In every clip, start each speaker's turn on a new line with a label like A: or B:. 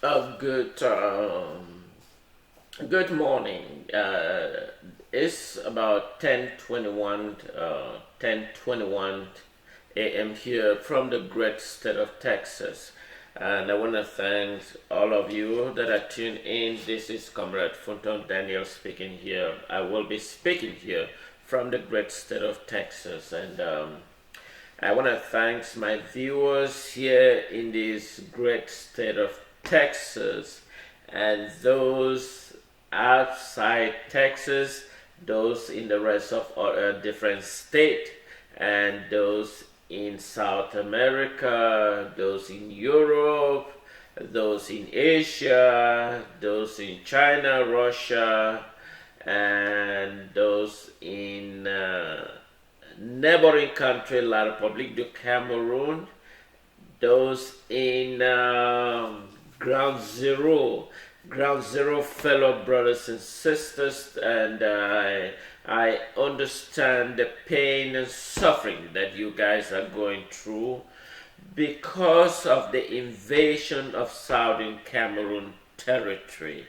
A: Good morning. It's about 10:21 a.m. here from the great state of Texas. And I want to thank all of you that are tuned in. This is Comrade Funton Daniel speaking here. I will be speaking here from the great state of Texas. And I want to thank my viewers here in this great state of Texas and those outside Texas, those in the rest of different states, and those in South America, those in Europe, those in Asia, those in China, Russia, and those in neighboring country La Republique du Cameroun, those in ground zero fellow brothers and sisters, and I understand the pain and suffering that you guys are going through because of the invasion of Southern Cameroon territory.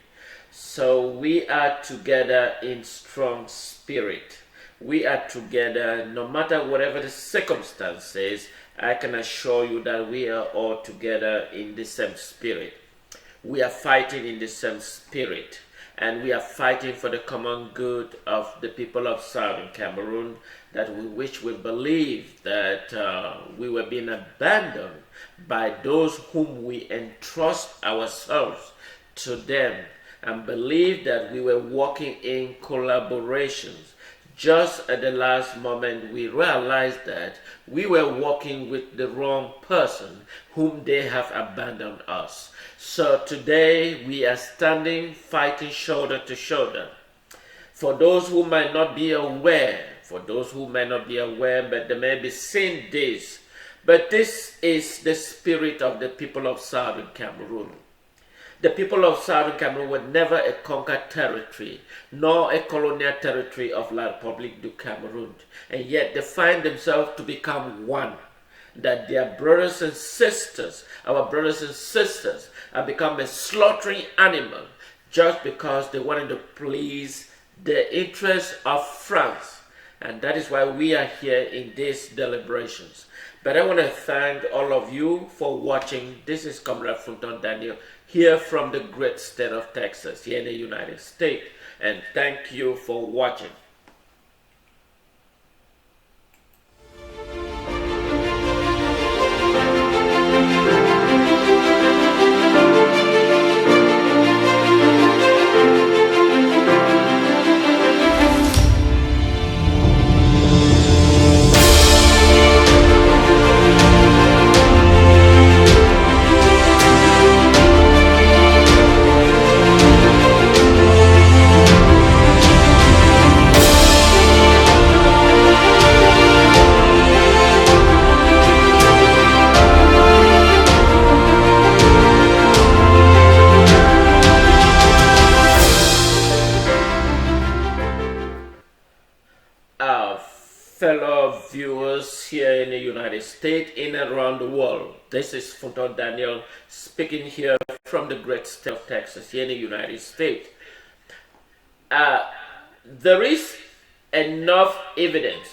A: So we are together in strong spirit. We are together no matter whatever the circumstances. I can assure you that we are all together in the same spirit. We are fighting in the same spirit, and we are fighting for the common good of the people of Southern Cameroon, which we believe that we were being abandoned by those whom we entrust ourselves to them, and believe that we were working in collaborations. Just at the last moment, we realized that we were working with the wrong person whom they have abandoned us. So today we are standing, fighting shoulder to shoulder. For those who might not be aware, but they may be seeing this, but this is the spirit of the people of Southern Cameroon. The people of Southern Cameroon were never a conquered territory, nor a colonial territory of La Republique du Cameroun, and yet they find themselves to become one. That their brothers and sisters, our brothers and sisters, have become a slaughtering animal just because they wanted to please the interests of France. And that is why we are here in these deliberations. But I want to thank all of you for watching. This is Comrade Funton Daniel here from the great state of Texas, here in the United States. And thank you for watching. Fellow viewers here in the United States, in and around the world. This is Funton Daniel speaking here from the great state of Texas, here in the United States. There is enough evidence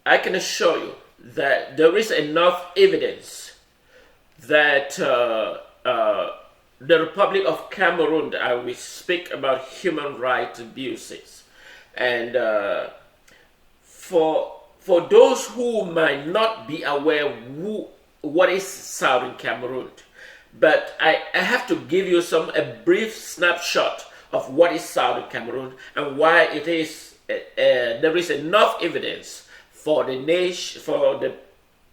A: I can assure you that there is enough evidence that the Republic of Cameroon, I will speak about human rights abuses. And for those who might not be aware what is Southern Cameroon, but I have to give you a brief snapshot of what is Southern Cameroon and why it is there is enough evidence for the nation, for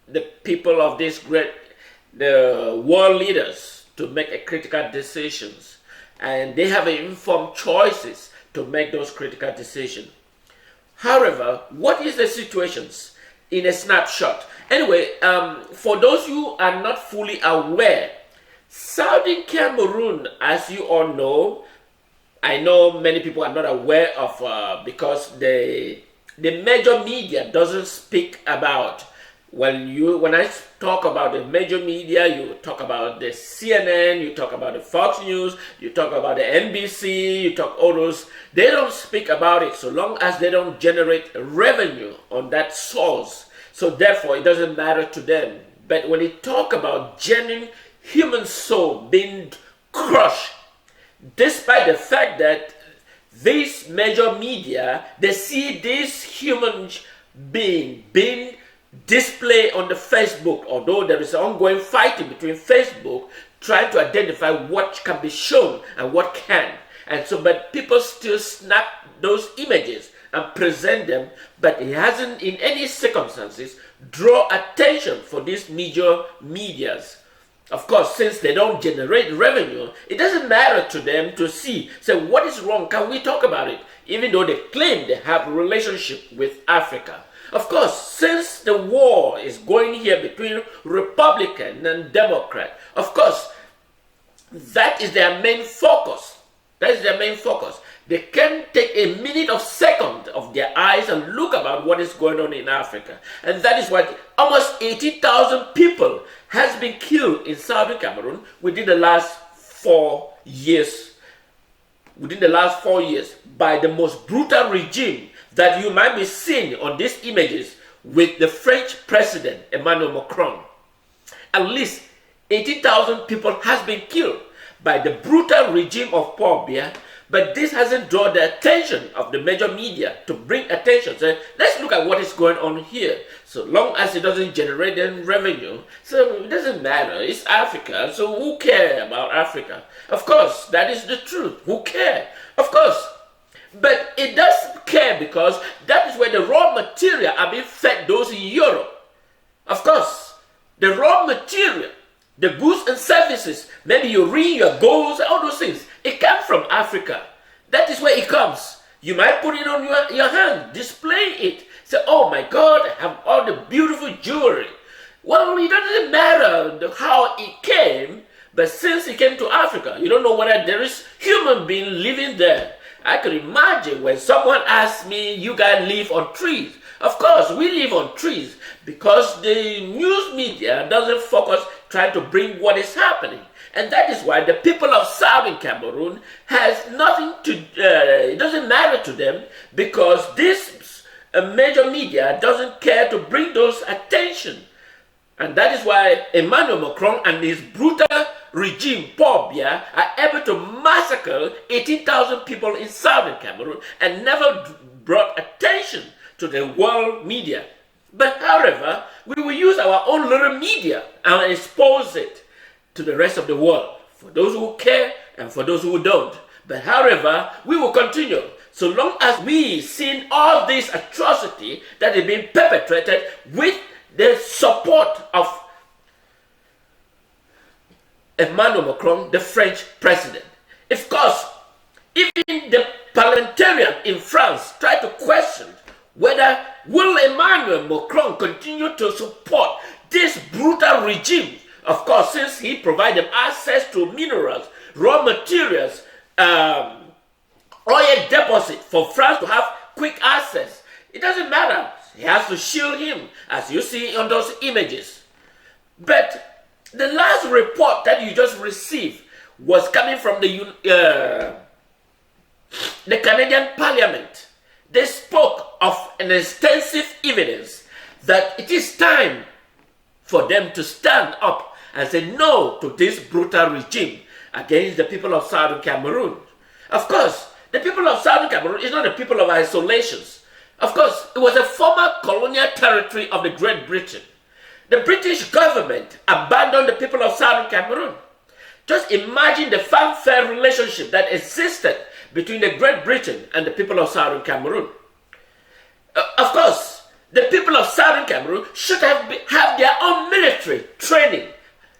A: the people of the world leaders to make a critical decisions, and they have informed choices to make those critical decisions. However, what is the situations in a snapshot? Anyway, for those who are not fully aware, Southern Cameroon, as you all know, I know many people are not aware of because the major media doesn't speak about. When I talk about the major media, you talk about the CNN, you talk about the Fox News, you talk about the NBC, you talk all those. They don't speak about it so long as they don't generate revenue on that source. So therefore, it doesn't matter to them. But when they talk about genuine human soul being crushed, despite the fact that these major media, they see this human being being displayed on the Facebook, although there is ongoing fighting between Facebook trying to identify what can be shown and what can. And so, but people still snap those images and present them, but it hasn't in any circumstances draw attention for these major medias. Of course, since they don't generate revenue, it doesn't matter to them to say, what is wrong? Can we talk about it? Even though they claim they have a relationship with Africa. Of course, since the war is going here between Republican and Democrat, of course, that is their main focus. That is their main focus. They can take a minute or second of their eyes and look about what is going on in Africa. And that is why almost 80,000 people has been killed in Southern Cameroon within the last 4 years. Within the last 4 years, by the most brutal regime that you might be seeing on these images with the French president, Emmanuel Macron. At least 80,000 people has been killed by the brutal regime of Paul Biya, but this hasn't drawn the attention of the major media to bring attention. So let's look at what is going on here. So long as it doesn't generate any revenue, so it doesn't matter. It's Africa, so who cares about Africa? Of course, that is the truth. Who cares? Of course. But it does care because that is where the raw material are being fed those in Europe. Of course, the raw material, the goods and services, maybe you read your goals, all those things, it comes from Africa. That is where it comes. You might put it on your hand, display it. Say, oh my God, I have all the beautiful jewelry. Well, it doesn't matter how it came, but since it came to Africa, you don't know whether there is human being living there. I could imagine when someone asks me, you guys live on trees. Of course, we live on trees because the news media doesn't focus trying to bring what is happening. And that is why the people of Southern Cameroon has nothing to, it doesn't matter to them because this major media doesn't care to bring those attention. And that is why Emmanuel Macron and his brutal regime, Paul Biya, are able to massacre 18,000 people in Southern Cameroon and never brought attention to the world media. But however, we will use our own little media and expose it to the rest of the world, for those who care and for those who don't. But however, we will continue so long as we see all this atrocity that is being perpetrated with the support of Emmanuel Macron, the French president. Of course, even the parliamentarian in France tried to question whether will Emmanuel Macron continue to support this brutal regime. Of course, since he provided access to minerals, raw materials, oil deposit for France to have quick access. It doesn't matter. He has to shield him, as you see on those images. But the last report that you just received was coming from the Canadian Parliament. They spoke of an extensive evidence that it is time for them to stand up and say no to this brutal regime against the people of Southern Cameroon. Of course, the people of Southern Cameroon is not the people of isolations. Of course, it was a former colonial territory of the Great Britain. The British government abandoned the people of Southern Cameroon. Just imagine the fanfare relationship that existed between the Great Britain and the people of Southern Cameroon. Of course, the people of Southern Cameroon should have their own military training.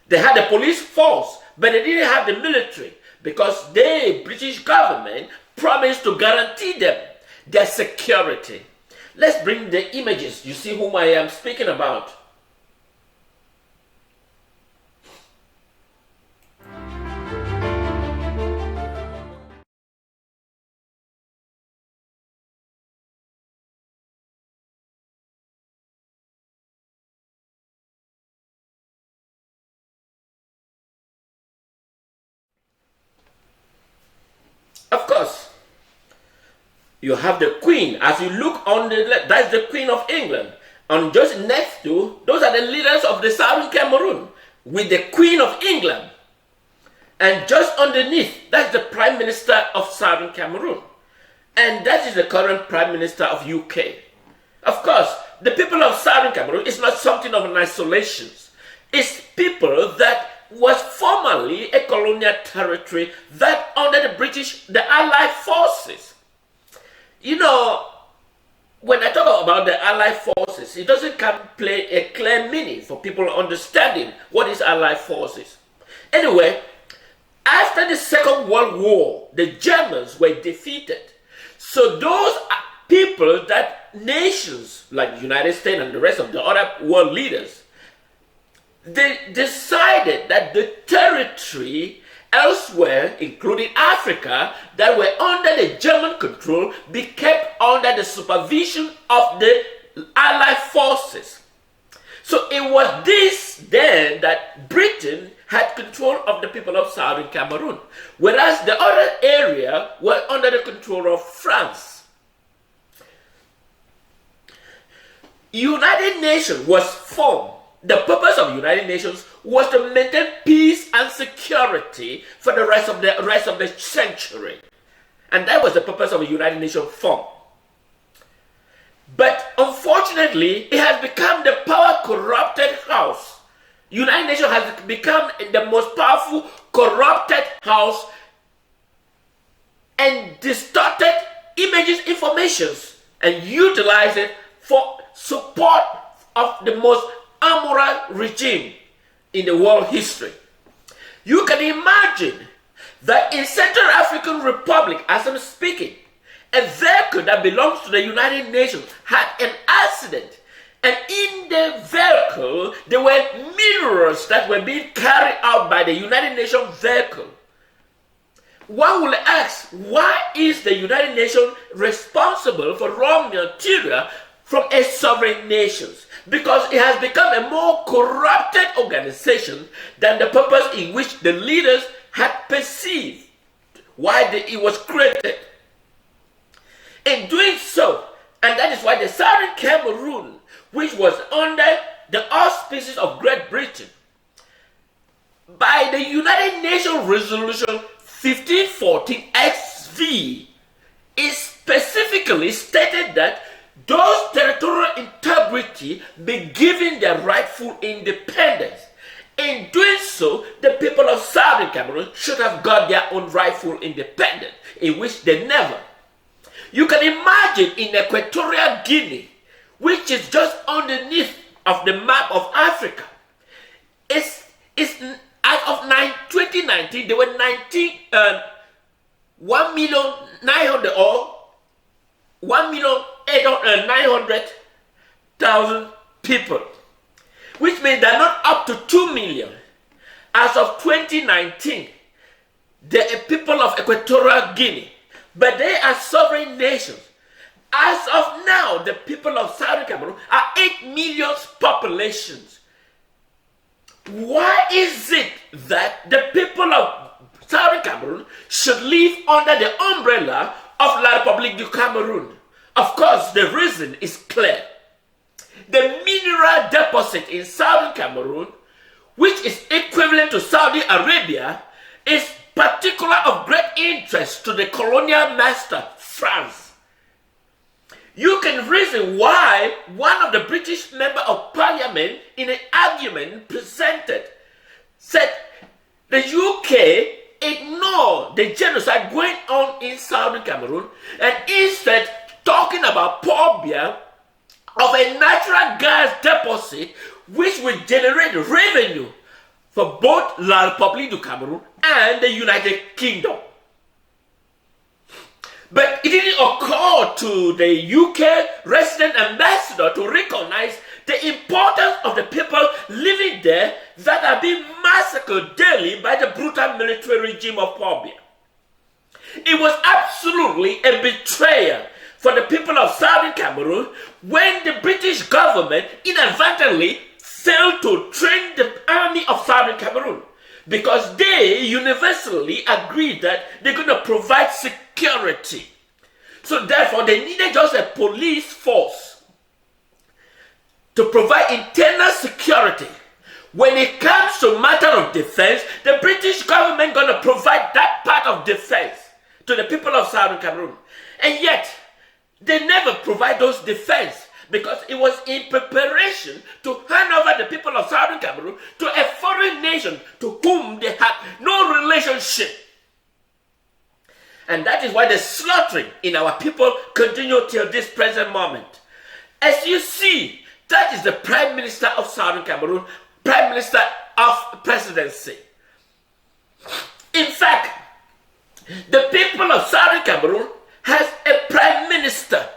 A: They had a police force, but they didn't have the military because the British government promised to guarantee them their security. Let's bring the images. You see whom I am speaking about. You have the Queen. As you look on the left, that's the Queen of England. And just next to, those are the leaders of the Southern Cameroon, with the Queen of England. And just underneath, that's the Prime Minister of Southern Cameroon. And that is the current Prime Minister of UK. Of course, the people of Southern Cameroon is not something of an isolation. It's people that was formerly a colonial territory that under the Allied forces. You know, when I talk about the Allied forces, it doesn't play a clear meaning for people understanding what is Allied forces. Anyway, after the Second World War, the Germans were defeated. So those people, that nations like the United States and the rest of the other world leaders, they decided that the territory elsewhere, including Africa, that were under the German control, be kept under the supervision of the Allied forces. So it was this then that Britain had control of the people of Southern Cameroon, whereas the other area were under the control of France. United Nations was formed. The purpose of United Nations was to maintain peace and security for the rest of the century. And that was the purpose of a United Nations form. But unfortunately, it has become the power-corrupted house. United Nations has become the most powerful, corrupted house and distorted images, informations, and utilize it for support of the most amoral regime in the world history. You can imagine that in Central African Republic, as I'm speaking, a vehicle that belongs to the United Nations had an accident. And in the vehicle, there were minerals that were being carried out by the United Nations vehicle. One will ask, why is the United Nations responsible for raw material from a sovereign nation? Because it has become a more corrupted organization than the purpose in which the leaders had perceived why it was created. In doing so, and that is why the Southern Cameroon, which was under the auspices of Great Britain, by the United Nations Resolution 1514 XV, it specifically stated that those territorial integrity be given their rightful independence. In doing so, the people of Southern Cameroon should have got their own rightful independence, in which they never. You can imagine in Equatorial Guinea, which is just underneath of the map of Africa, as of 2019, there were 1,900,000 or 1,900,000 people, which means they're not up to 2 million. As of 2019, there are people of Equatorial Guinea, but they are sovereign nations. As of now, the people of Southern Cameroon are 8 million populations. Why is it that the people of Southern Cameroon should live under the umbrella of La Republique du Cameroun? Of course, the reason is clear. The mineral deposit in Southern Cameroon, which is equivalent to Saudi Arabia, is particular of great interest to the colonial master, France. You can reason why one of the British members of Parliament, in an argument presented, said the UK ignored the genocide going on in Southern Cameroon and instead talking about phobia of a natural gas deposit which will generate revenue for both La Republique du Cameroun and the United Kingdom. But it didn't occur to the UK resident ambassador to recognize the importance of the people living there that are being massacred daily by the brutal military regime of phobia. It was absolutely a betrayal for the people of Southern Cameroon when the British government inadvertently failed to train the army of Southern Cameroon, because they universally agreed that they're going to provide security. So therefore, they needed just a police force to provide internal security. When it comes to matter of defense, the British government going to provide that part of defense to the people of Southern Cameroon. And yet, they never provide those defense because it was in preparation to hand over the people of Southern Cameroon to a foreign nation to whom they had no relationship. And that is why the slaughtering in our people continue till this present moment. As you see, that is the Prime Minister of Southern Cameroon, Prime Minister of Presidency. In fact, the people of Southern Cameroon has a Prime Minister,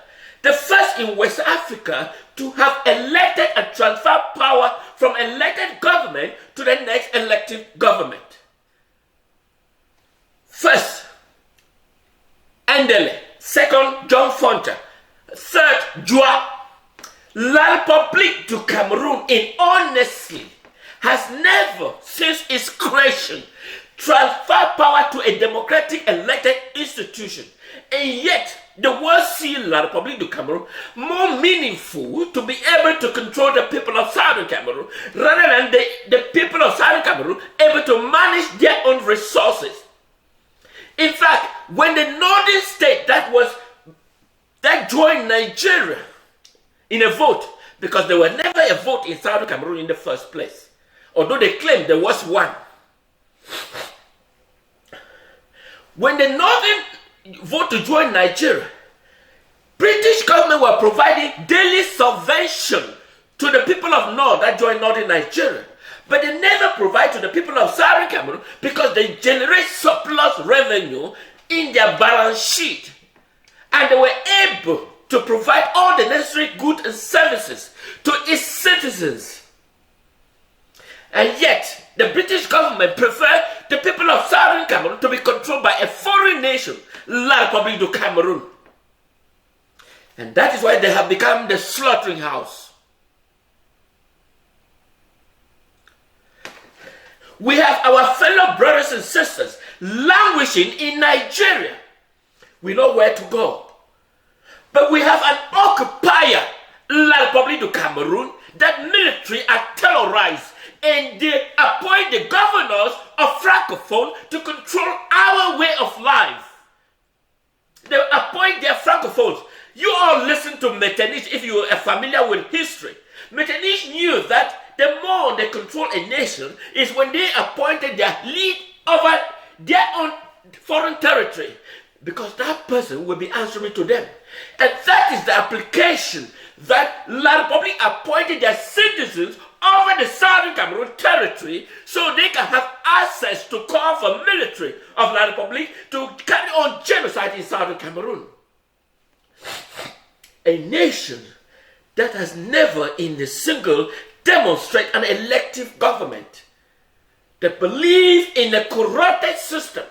A: the first in West Africa to have elected and transferred power from elected government to the next elective government. First, Ndele. Second, John Fonta. Third, Joa. La Republique du Cameroon, in honestly, has never, since its creation, transferred power to a democratic elected institution. And yet, the world sees La Republique du Cameroon more meaningful to be able to control the people of Southern Cameroon rather than the people of Southern Cameroon able to manage their own resources. In fact, when the northern state that joined Nigeria in a vote, because there was never a vote in Southern Cameroon in the first place, although they claimed there was one. When the northern vote to join Nigeria, British government were providing daily subvention to the people of North that joined northern Nigeria. But they never provide to the people of Southern Cameroon because they generate surplus revenue in their balance sheet. And they were able to provide all the necessary goods and services to its citizens. And yet, the British government preferred the people of Southern Cameroon to be controlled by a foreign nation, La Republique du Cameroon. And that is why they have become the slaughtering house. We have our fellow brothers and sisters languishing in Nigeria. We know where to go. But we have an occupier, La Republique du Cameroon, that military are terrorized, and they appoint the governors of Francophone to control our way of life. They appoint their Francophones. You all listen to Metternich if you are familiar with history. Metternich knew that the more they control a nation is when they appointed their lead over their own foreign territory, because that person will be answering to them. And that is the application that La Republique appointed their citizens over the Southern Cameroon territory so they can have access to call for military of La Republique to carry on genocide in Southern Cameroon. A nation that has never in a single demonstrate an elective government. They believe in a corrupted system.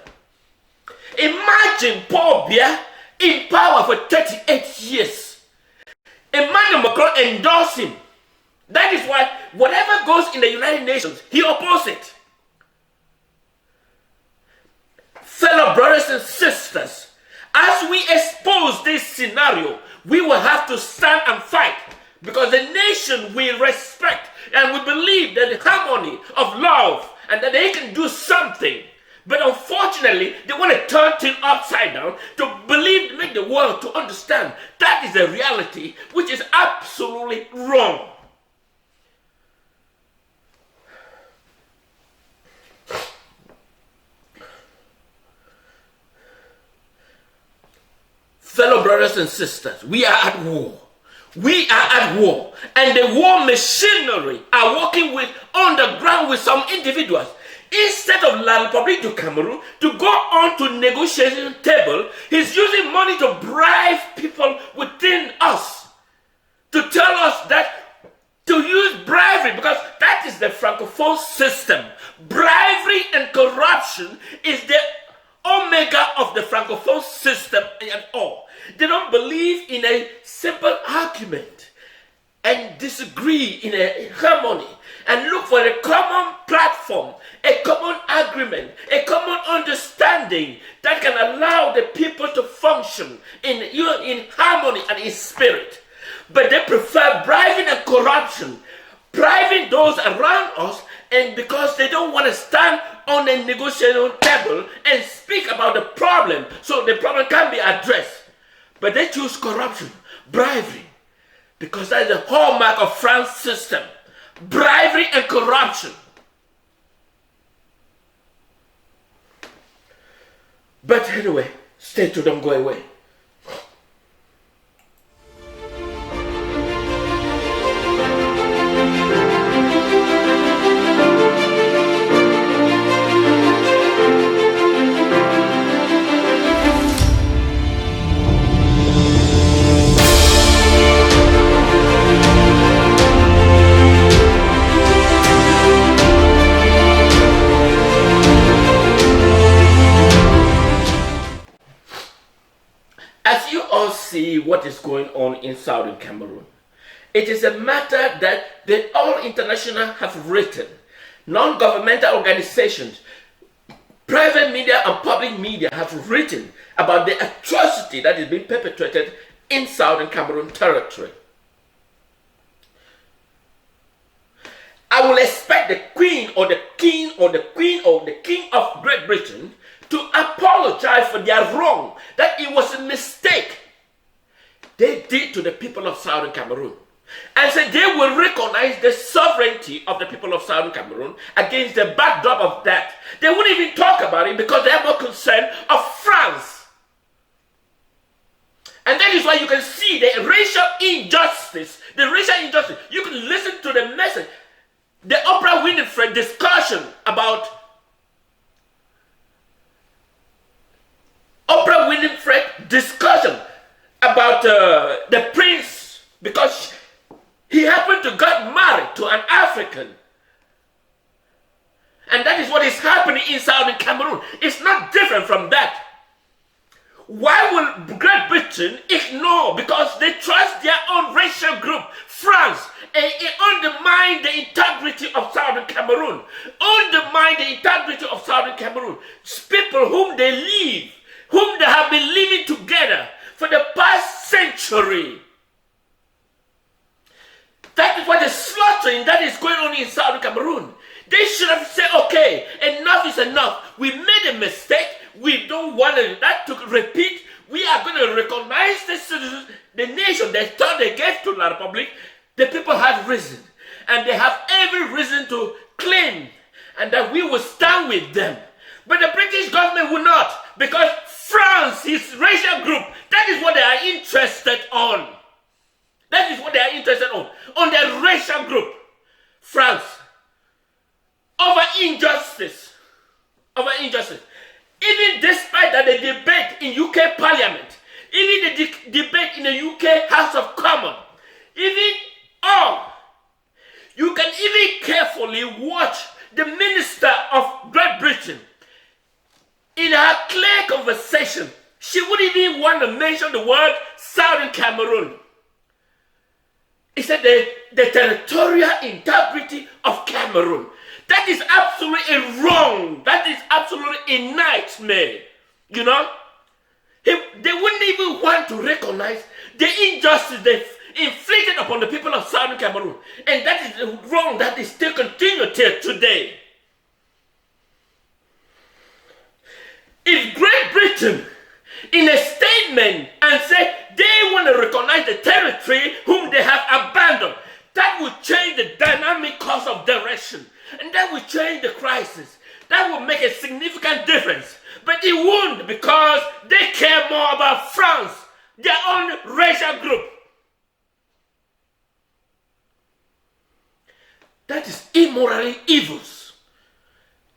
A: Imagine Paul Biya in power for 38 years. Emmanuel Macron endorsed him. That is why whatever goes in the United Nations, he opposes it. Fellow brothers and sisters, as we expose this scenario, we will have to stand and fight, because the nation we respect and we believe that the harmony of love and that they can do something. But unfortunately, they want to turn things upside down to believe, make the world to understand that is the reality, which is absolutely wrong. Fellow brothers and sisters, we are at war. We are at war, and the war machinery are working on the ground with some individuals. Instead of La Republique du Cameroon to go on to negotiation table, he's using money to bribe people within us, to tell us that to use bribery, because that is the Francophone system. Bribery and corruption is the omega of the Francophone system at all. They don't believe in a simple argument and disagree in a harmony and look for a common platform, a common agreement, a common understanding understanding that can allow the people to function in harmony and in spirit. But they prefer bribing and corruption, bribing those around us, and because they don't want to stand on a negotiation table and speak about the problem so the problem can be addressed. But they choose corruption, bribery, because that is the hallmark of France's system. Bribery and corruption. But anyway, stay tuned, don't go away. As you all see what is going on in Southern Cameroon, it is a matter that all international have written. Non-governmental organizations, private media and public media have written about the atrocity that is being perpetrated in Southern Cameroon territory. I will expect the Queen or the King or the Queen or the King of Great Britain to apologize for their wrong, that it was a mistake they did to the people of Southern Cameroon. And so they will recognize the sovereignty of the people of Southern Cameroon against the backdrop of that. They won't even talk about it because they are more concerned of France. And that is why you can see the racial injustice. The racial injustice. You can listen to the message. The Oprah Winfrey discussion about the prince, because he happened to get married to an African. And that is what is happening in Southern Cameroon. It's not different from that. Why will Great Britain ignore? Because they trust their own racial group, France, and it undermine the integrity of Southern Cameroon. Undermine the integrity of Southern Cameroon. People whom they live, whom they have been living together for the past century. That is what the slaughtering that is going on in Southern Cameroon. They should have said, okay, enough is enough. We made a mistake. We don't want that to repeat. We are going to recognize the citizens, the nation they thought they gave to the Republic. The people have risen. And they have every reason to claim. And that we will stand with them. But the British government will not. Because France, his racial group, that is what they are interested on. That is what they are interested on their racial group. France. Over injustice. Over injustice. Even despite that the debate in UK Parliament, even the debate in the UK House of Commons, you can even carefully watch the Minister of Great Britain. In her clear conversation, she wouldn't even want to mention the word Southern Cameroon. It said the territorial integrity of Cameroon. That is absolutely wrong. That is absolutely a nightmare. You know? They wouldn't even want to recognize the injustice they inflicted upon the people of Southern Cameroon. And that is wrong. That is still continued till today. If Great Britain, in a statement, and say they want to recognize the territory whom they have abandoned, that will change the dynamic course of direction. And that will change the crisis. That will make a significant difference. But it won't, because they care more about France, their own racial group. That is immorally evils.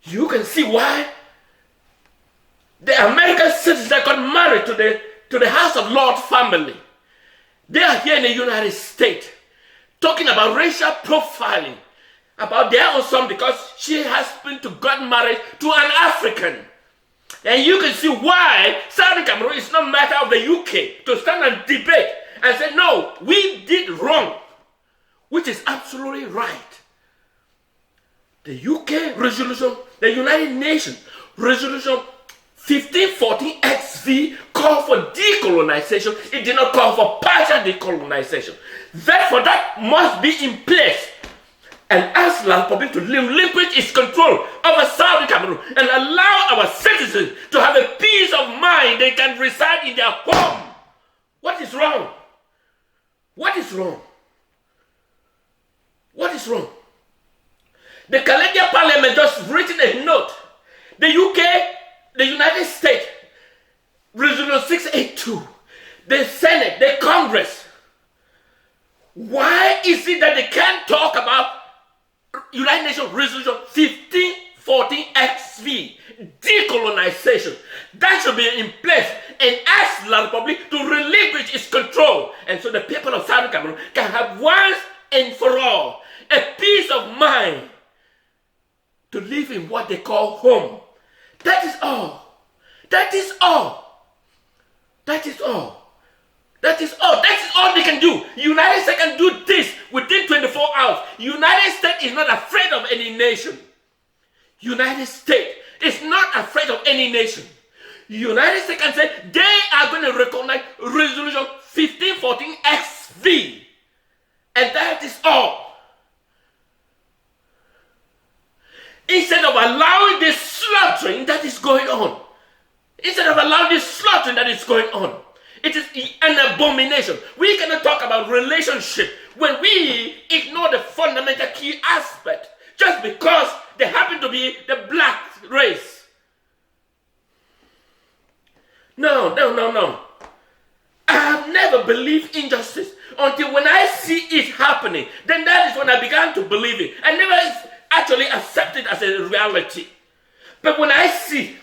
A: You can see why the American citizens that got married to the House of Lords family, they are here in the United States talking about racial profiling, about their own son, because she has been to get married to an African. And you can see why Southern Cameroon is not a matter of the UK to stand and debate and say, no, we did wrong, which is absolutely right. The UK resolution, the United Nations resolution 1514 XV called for decolonization. It did not call for partial decolonization. Therefore, that must be in place and ask La Republique to relinquish its control over Southern Cameroon and allow our citizens to have a peace of mind. They can reside in their home. What is wrong? What is wrong? What is wrong? The Canadian Parliament just written a note. The UK, the United States, Resolution 682, the Senate, the Congress. Why is it that they can't talk about United Nations Resolution 1514 XV, decolonization? That should be in place and ask La Republique to relinquish its control. And so the people of Southern Cameroon can have once and for all a peace of mind to live in what they call home. That is all. That is all. That is all. That is all. That is all they can do. United States can do this within 24 hours. United States is not afraid of any nation. United States is not afraid of any nation. United States can say they are going to recognize Resolution 1514 XV. And that is all. Instead of allowing this slaughtering that is going on. Instead of allowing this slaughtering that is going on. It is an abomination. We cannot talk about relationship when we ignore the fundamental key aspect just because they happen to be the black race. No. I have never believed injustice until when I see it happening. Then that is when I began to believe it. I never actually accept it as a reality. But when I see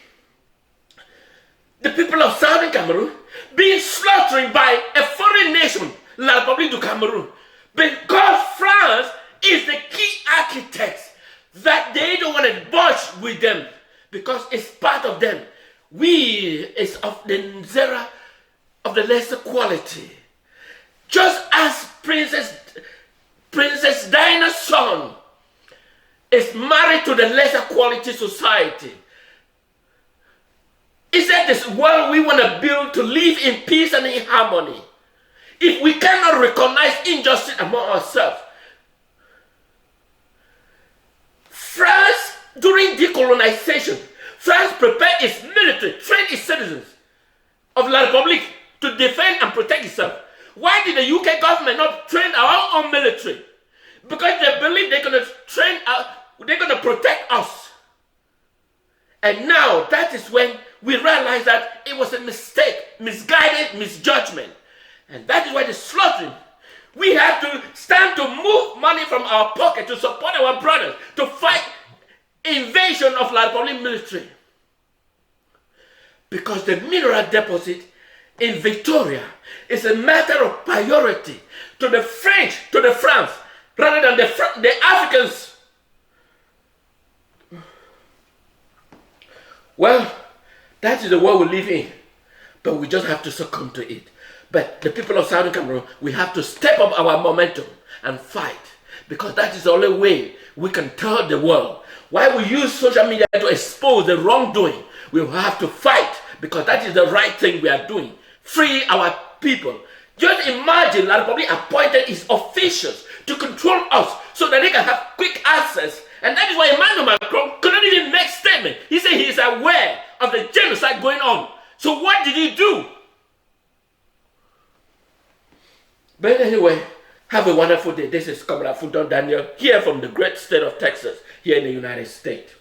A: the people of Southern Cameroon being slaughtered by a foreign nation, La Republique du Cameroun, because France is the key architect, that they don't want to budge with them because it's part of them. We is of the zera of the lesser quality. Just as Princess Diana's son is married to the lesser quality society. Is that this world we want to build to live in peace and in harmony? If we cannot recognize injustice among ourselves. France, during decolonization, France prepared its military, trained its citizens of La Republique to defend and protect itself. Why did the UK government not train our own military? Because they believe they're going to train us, they're going to protect us. And now that is when we realize that it was a mistake, misguided misjudgment. And that is why the slaughtering. We have to stand to move money from our pocket to support our brothers to fight invasion of La Republique military. Because the mineral deposit in Victoria is a matter of priority to the French, to the France, rather than the Africans. Well, that is the world we live in, but we just have to succumb to it. But the people of Southern Cameroon, we have to step up our momentum and fight, because that is the only way we can tell the world. Why we use social media to expose the wrongdoing, we will have to fight, because that is the right thing we are doing. Free our people. Just imagine La Republique appointed its officials to control us so that they can have quick access. And that is why Emmanuel Macron couldn't even make statement. He said he is aware of the genocide going on. So what did he do? But anyway, have a wonderful day. This is Comrade Fulton Daniel here from the great state of Texas, here in the United States.